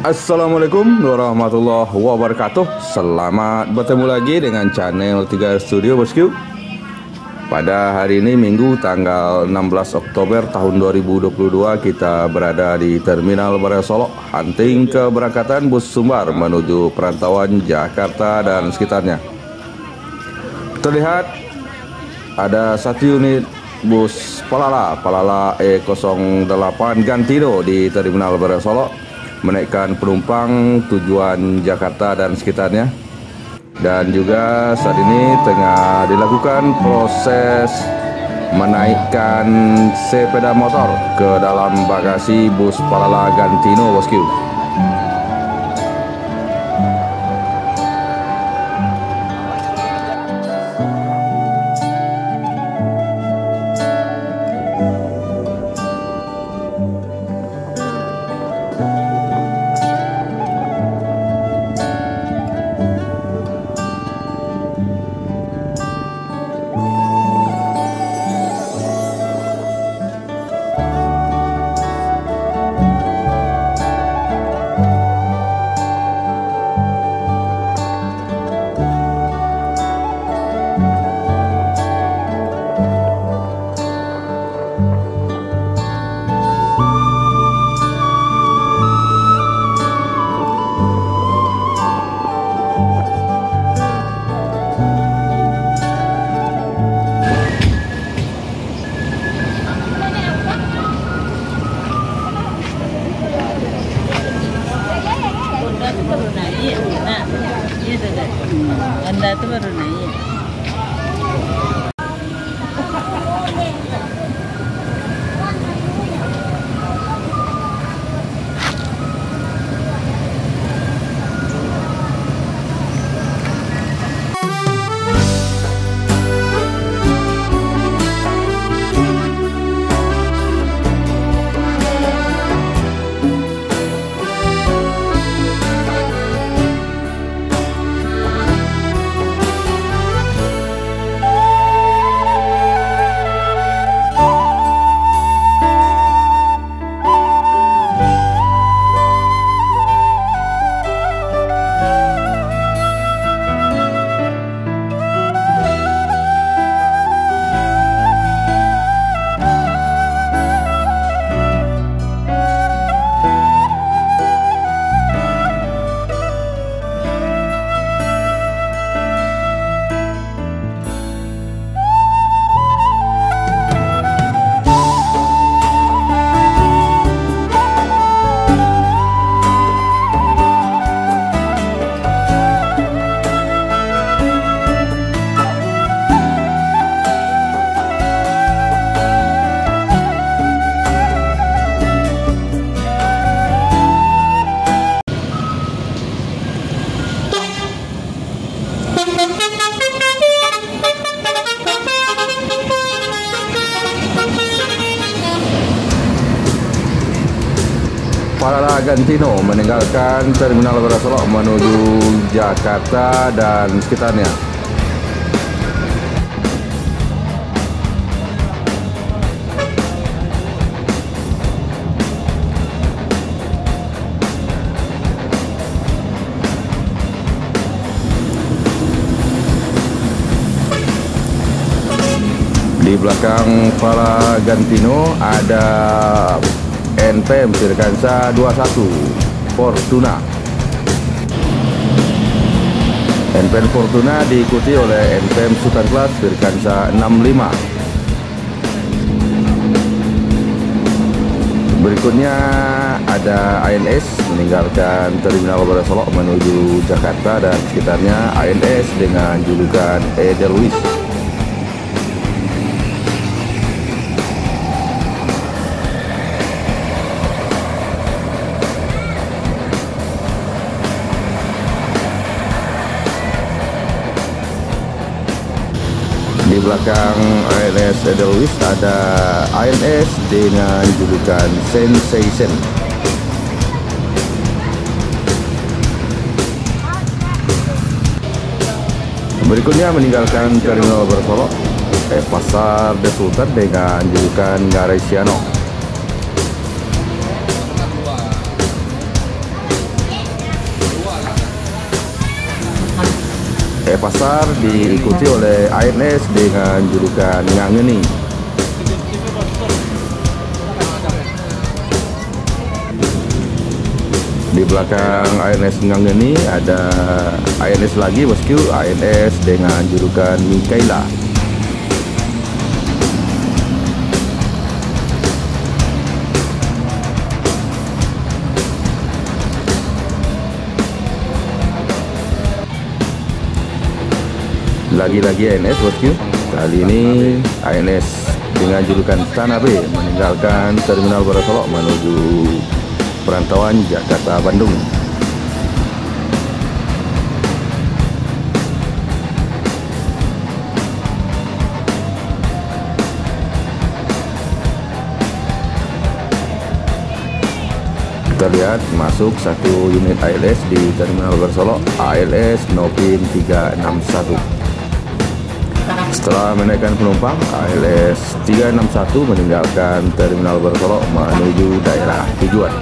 Assalamualaikum warahmatullahi wabarakatuh. Selamat bertemu lagi dengan channel 3 Studio Bosku. Pada hari ini Minggu tanggal 16 Oktober tahun 2022, kita berada di Terminal Baraya Solok, hunting keberangkatan bus Sumbar menuju perantauan Jakarta dan sekitarnya. Terlihat ada satu unit bus Palala E08 Gantino di Terminal Baraya Solok menaikkan penumpang tujuan Jakarta dan sekitarnya. Dan juga saat ini tengah dilakukan proses menaikkan sepeda motor ke dalam bagasi bus Palala Gantino Bosku. Anda itu baru naik. Palala Gantino meninggalkan Terminal Baraya Solok menuju Jakarta dan sekitarnya. Di belakang para Gantino ada NPM Virkansa 21 Fortuna. NPM Fortuna diikuti oleh NPM Sultan Kelas Virkansa 65. Berikutnya ada ANS meninggalkan Terminal Baru Solok menuju Jakarta dan sekitarnya. ANS dengan julukan Edelweiss. Di belakang ANS Edelweiss ada ANS dengan julukan Sensation. Berikutnya meninggalkan Terminal Baru Solok Pasar The Sultan dengan julukan Garesiano. Pasar diikuti oleh ANS dengan julukan Ngangeni. Di belakang ANS Ngangeni ada ANS lagi bosku, ANS dengan julukan Mikaela. Lagi-lagi ANS bosku. Kali ini ANS dengan julukan Tanabe meninggalkan Terminal Baru Solok menuju perantauan Jakarta Bandung. Kita lihat masuk satu unit ALS di Terminal Baru Solok, ALS Nopin 361. Setelah menaikkan penumpang, ALS 361 meninggalkan Terminal Baru Solok menuju daerah tujuan.